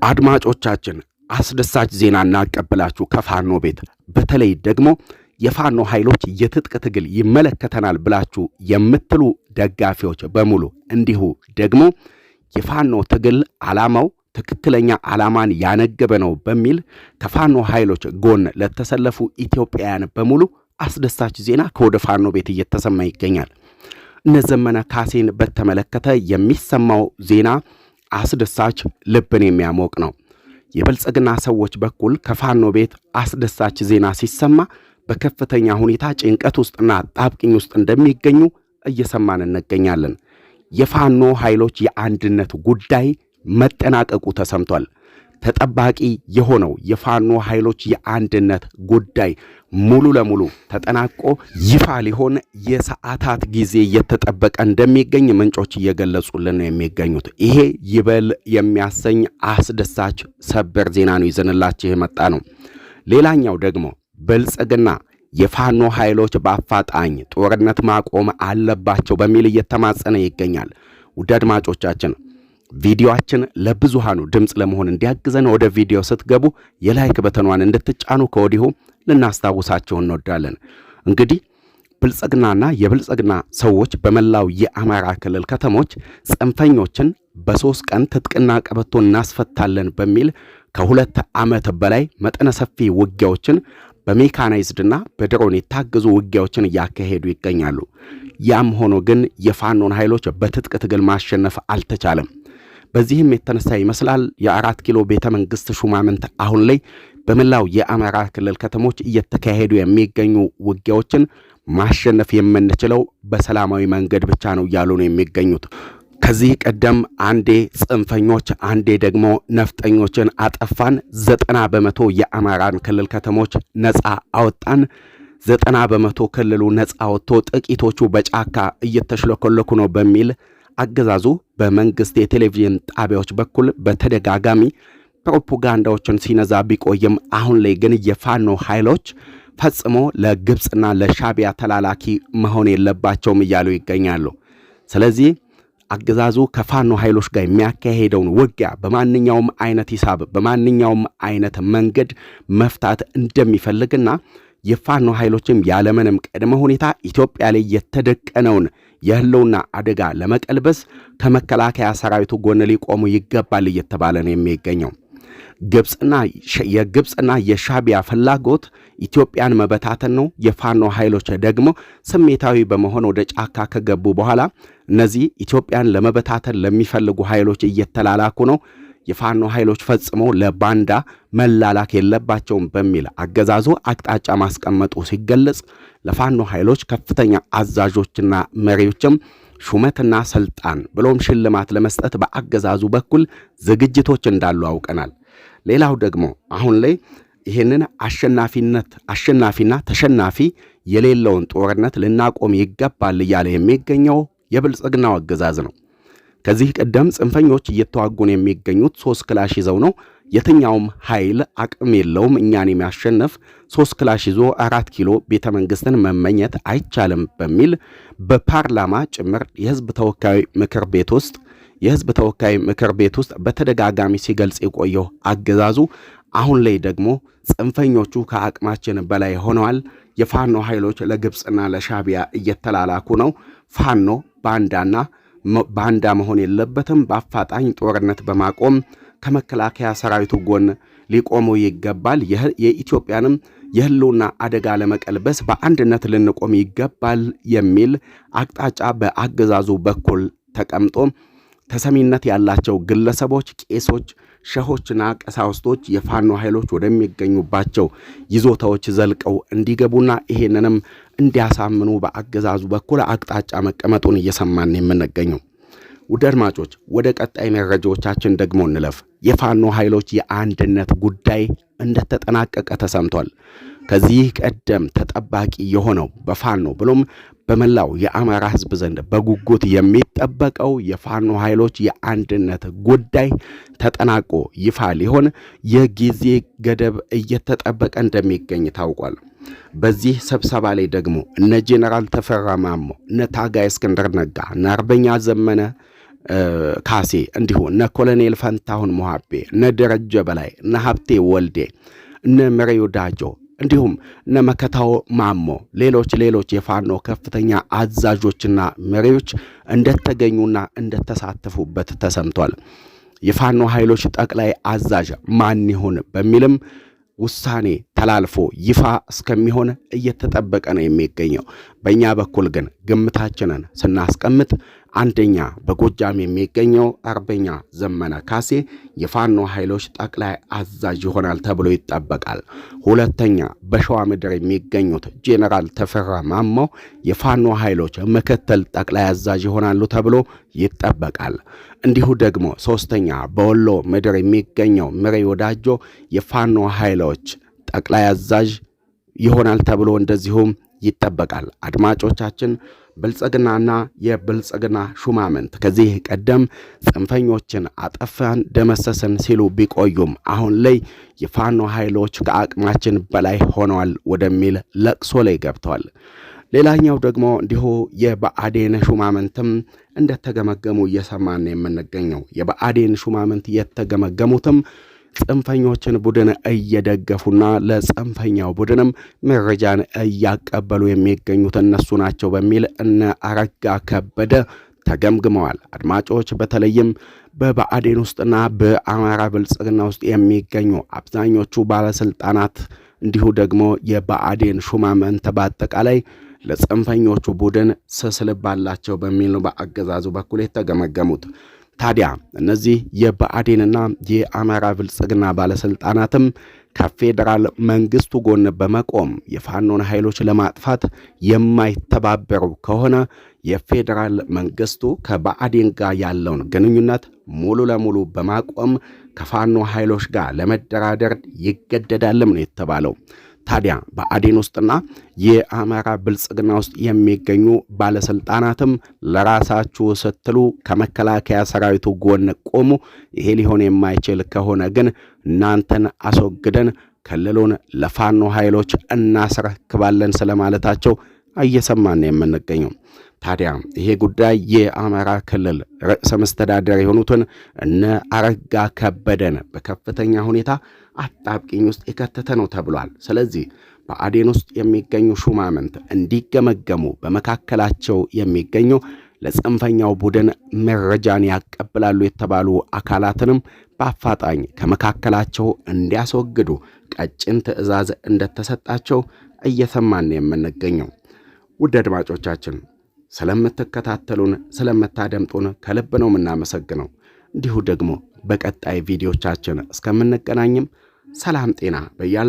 አድማጮቻችን አስደሳች ዜና እናቀበላችሁ ከፋኖ ቤት። በተለይ ደግሞ የፋኖ ኃይሎች የትጥቅ ትግል ይመለከተናል ብላችሁ የምትሉ ደጋፊዎች በሙሉ እንዲሁ ደግሞ የፋኖ ትግል ዓላማው ትክክለኛ ዓላማን ያነገበ ነው በሚል ከፋኖ ኃይሎች ጎን ለተሰለፉ ኢትዮጵያውያን በሙሉ አስደሳች ዜና ከወደ ፋኖ ቤት እየተሰማ ይገኛል። እነ ዘመነ ካሴን በተመለከተ የሚሰማው ዜና አስደሳች ልብን የሚያሞቅ ነው። የብልጽግና ሰዎች በኩል ከፋኖ ቤት አስደሳች ዜና ሲሰማ በከፍተኛ ሁኔታ ጭንቀት ውስጥና ጣብቅኝ ውስጥ እንደሚገኙ እየሰማን እንገኛለን። የፋኖ ኃይሎች የአንድነት ጉዳይ መጠናቀቁ ተሰምቷል። ተጠባቂ የሆነው የፋኖ ኃይሎች የአንድነት ጉዳይ ሙሉ ለሙሉ ተጠናቆ ይፋ ሊሆን የሰዓታት ጊዜ እየተጠበቀ እንደሚገኝ ምንጮች እየገለጹልን ነው የሚገኙት። ይሄ ይበል የሚያሰኝ አስደሳች ሰበር ዜና ነው ይዘንላችሁ የመጣ ነው። ሌላኛው ደግሞ ብልጽግና የፋኖ ኃይሎች በአፋጣኝ ጦርነት ማቆም አለባቸው በሚል እየተማጸነ ይገኛል። ውድ አድማጮቻችን ቪዲዮአችን ለብዙሃኑ ድምጽ ለመሆን እንዲያግዘን ወደ ቪዲዮ ስትገቡ የላይክ በተኗን እንድትጫኑ ከወዲሁ ልናስታውሳችሁ እንወዳለን። እንግዲህ ብልጽግናና የብልጽግና ሰዎች በመላው የአማራ ክልል ከተሞች ጽንፈኞችን በ3 ቀን ትጥቅና ቀበቶ እናስፈታለን በሚል ከ2 ዓመት በላይ መጠነ ሰፊ ውጊያዎችን በሜካናይዝድና በድሮን የታገዙ ውጊያዎችን እያካሄዱ ይገኛሉ። ያም ሆኖ ግን የፋኖን ኃይሎች በትጥቅ ትግል ማሸነፍ አልተቻለም። በዚህም የተነሳ ይመስላል የ4 ኪሎ ቤተ መንግስት ሹማምንት አሁን ላይ በመላው የአማራ ክልል ከተሞች እየተካሄዱ የሚገኙ ውጊያዎችን ማሸነፍ የምንችለው በሰላማዊ መንገድ ብቻ ነው እያሉ ነው የሚገኙት። ከዚህ ቀደም አንዴ ጽንፈኞች አንዴ ደግሞ ነፍጠኞችን አጠፋን፣ 90 በመቶ የአማራን ክልል ከተሞች ነፃ አወጣን፣ 90 በመቶ ክልሉ ነፃ ወጥቶ ጥቂቶቹ በጫካ እየተሽለኮለኩ ነው በሚል አገዛዙ በመንግስት የቴሌቪዥን ጣቢያዎች በኩል በተደጋጋሚ ፕሮፓጋንዳዎችን ሲነዛ ቢቆይም አሁን ላይ ግን የፋኖ ኃይሎች ፈጽሞ ለግብጽና ለሻቢያ ተላላኪ መሆን የለባቸውም እያሉ ይገኛሉ። ስለዚህ አገዛዙ ከፋኖ ኃይሎች ጋር የሚያካሄደውን ውጊያ በማንኛውም አይነት ሂሳብ በማንኛውም አይነት መንገድ መፍታት እንደሚፈልግና የፋኖ ኃይሎችም ያለምንም ቅድመ ሁኔታ ኢትዮጵያ ላይ የተደቀነውን የህልውና አደጋ ለመቀልበስ ከመከላከያ ሰራዊቱ ጎን ሊቆሙ ይገባል እየተባለ ነው የሚገኘው። የግብጽና የሻቢያ ፍላጎት ኢትዮጵያን መበታተን ነው። የፋኖ ኃይሎች ደግሞ ስሜታዊ በመሆን ወደ ጫካ ከገቡ በኋላ እነዚህ ኢትዮጵያን ለመበታተን ለሚፈልጉ ኃይሎች እየተላላኩ ነው። የፋኖ ኃይሎች ፈጽሞ ለባንዳ መላላክ የለባቸውም በሚል አገዛዙ አቅጣጫ ማስቀመጡ ሲገለጽ ለፋኖ ኃይሎች ከፍተኛ አዛዦችና መሪዎችም ሹመትና ስልጣን ብሎም ሽልማት ለመስጠት በአገዛዙ በኩል ዝግጅቶች እንዳሉ አውቀናል። ሌላው ደግሞ አሁን ላይ ይህንን አሸናፊና ተሸናፊ የሌለውን ጦርነት ልናቆም ይገባል እያለ የሚገኘው የብልጽግናው አገዛዝ ነው። ከዚህ ቀደም ጽንፈኞች እየተዋጉን የሚገኙት 3 ክላሽ ይዘው ነው። የትኛውም ኃይል አቅም የለውም እኛን የሚያሸንፍ 3 ክላሽ ይዞ 4 ኪሎ ቤተ መንግስትን መመኘት አይቻልም በሚል በፓርላማ ጭምር የህዝብ ተወካይ ምክር ቤት ውስጥ በተደጋጋሚ ሲገልጽ የቆየው አገዛዙ አሁን ላይ ደግሞ ጽንፈኞቹ ከአቅማችን በላይ ሆነዋል፣ የፋኖ ኃይሎች ለግብጽና ለሻቢያ እየተላላኩ ነው፣ ፋኖ ባንዳ መሆን የለበትም፣ በአፋጣኝ ጦርነት በማቆም ከመከላከያ ሰራዊቱ ጎን ሊቆሙ ይገባል፣ የኢትዮጵያንም የህልውና አደጋ ለመቀልበስ በአንድነት ልንቆም ይገባል የሚል አቅጣጫ በአገዛዙ በኩል ተቀምጦ ተሰሚነት ያላቸው ግለሰቦች፣ ቄሶች፣ ሸሆችና ቀሳውስቶች የፋኖ ኃይሎች ወደሚገኙባቸው ይዞታዎች ዘልቀው እንዲገቡና ይሄንንም እንዲያሳምኑ በአገዛዙ በኩል አቅጣጫ መቀመጡን እየሰማን የምንገኘው። ውድ አድማጮች ወደ ቀጣይ መረጃዎቻችን ደግሞ እንለፍ። የፋኖ ኃይሎች የአንድነት ጉዳይ እንደተጠናቀቀ ተሰምቷል። ከዚህ ቀደም ተጠባቂ የሆነው በፋኖ ብሎም በመላው የአማራ ህዝብ ዘንድ በጉጉት የሚጠበቀው የፋኖ ኃይሎች የአንድነት ጉዳይ ተጠናቆ ይፋ ሊሆን የጊዜ ገደብ እየተጠበቀ እንደሚገኝ ታውቋል። በዚህ ስብሰባ ላይ ደግሞ እነ ጄኔራል ተፈራ ማሞ፣ እነ ታጋይ እስክንድር ነጋ፣ እነ አርበኛ ዘመነ ካሴ እንዲሁ እነ ኮሎኔል ፈንታሁን ሞሃቤ እነ ደረጀ በላይ እነ ሀብቴ ወልዴ እነ መሪው ዳጆ እንዲሁም እነ መከታው ማሞ ሌሎች የፋኖ ከፍተኛ አዛዦችና መሪዎች እንደተገኙና እንደተሳተፉበት ተሰምቷል። የፋኖ ኃይሎች ጠቅላይ አዛዥ ማን ይሆን በሚልም ውሳኔ ተላልፎ ይፋ እስከሚሆን እየተጠበቀ ነው የሚገኘው። በእኛ በኩል ግን ግምታችንን ስናስቀምጥ አንደኛ በጎጃም የሚገኘው አርበኛ ዘመነ ካሴ የፋኖ ኃይሎች ጠቅላይ አዛዥ ይሆናል ተብሎ ይጠበቃል። ሁለተኛ በሸዋ ምድር የሚገኙት ጄኔራል ተፈራ ማሞ የፋኖ ኃይሎች ምክትል ጠቅላይ አዛዥ ይሆናሉ ተብሎ ይጠበቃል። እንዲሁ ደግሞ ሶስተኛ በወሎ ምድር የሚገኘው ምሬ ወዳጆ የፋኖ ኃይሎች ጠቅላይ አዛዥ ይሆናል ተብሎ እንደዚሁም ይጠበቃል። አድማጮቻችን ብልጽግናና የብልጽግና ሹማምንት ከዚህ ቀደም ጽንፈኞችን አጠፋን ደመሰስን ሲሉ ቢቆዩም አሁን ላይ የፋኖ ኃይሎች ከአቅማችን በላይ ሆነዋል ወደሚል ለቅሶ ላይ ገብተዋል። ሌላኛው ደግሞ እንዲሁ የብአዴን ሹማምንትም እንደተገመገሙ እየሰማን የምንገኘው የብአዴን ሹማምንት የተገመገሙትም ጽንፈኞችን ቡድን እየደገፉና ለጽንፈኛው ቡድንም መረጃን እያቀበሉ የሚገኙት እነሱ ናቸው በሚል እነ አረጋ ከበደ ተገምግመዋል። አድማጮች በተለይም በብአዴን ውስጥና በአማራ ብልጽግና ውስጥ የሚገኙ አብዛኞቹ ባለስልጣናት እንዲሁ ደግሞ የብአዴን ሹማምንት በአጠቃላይ ለጽንፈኞቹ ቡድን ስስ ልብ አላቸው በሚል ነው በአገዛዙ በኩል የተገመገሙት። ታዲያ እነዚህ የብአዴንና የአማራ ብልጽግና ባለስልጣናትም ከፌዴራል መንግስቱ ጎን በመቆም የፋኖን ኃይሎች ለማጥፋት የማይተባበሩ ከሆነ የፌዴራል መንግስቱ ከብአዴን ጋር ያለውን ግንኙነት ሙሉ ለሙሉ በማቆም ከፋኖ ኃይሎች ጋር ለመደራደር ይገደዳልም ነው የተባለው። ታዲያ ብአዴን ውስጥና የአማራ ብልጽግና ውስጥ የሚገኙ ባለስልጣናትም ለራሳችሁ ስትሉ ከመከላከያ ሰራዊቱ ጎን ቆሙ፣ ይሄ ሊሆን የማይችል ከሆነ ግን እናንተን አስወግደን ክልሉን ለፋኖ ኃይሎች እናስረክባለን ስለማለታቸው እየሰማን የምንገኘው። ታዲያ ይሄ ጉዳይ የአማራ ክልል ርዕሰ መስተዳደር የሆኑትን እነ አረጋ ከበደን በከፍተኛ ሁኔታ አጣብቂኝ ውስጥ የከተተ ነው ተብሏል። ስለዚህ ብአዴን ውስጥ የሚገኙ ሹማምንት እንዲገመገሙ በመካከላቸው የሚገኙ ለጽንፈኛው ቡድን መረጃን ያቀብላሉ የተባሉ አካላትንም በአፋጣኝ ከመካከላቸው እንዲያስወግዱ ቀጭን ትዕዛዝ እንደተሰጣቸው እየሰማን የምንገኘው። ውድ አድማጮቻችን ስለምትከታተሉን ስለምታደምጡን ከልብ ነው የምናመሰግነው። እንዲሁ ደግሞ በቀጣይ ቪዲዮቻችን እስከምንገናኝም ሰላም ጤና በያለ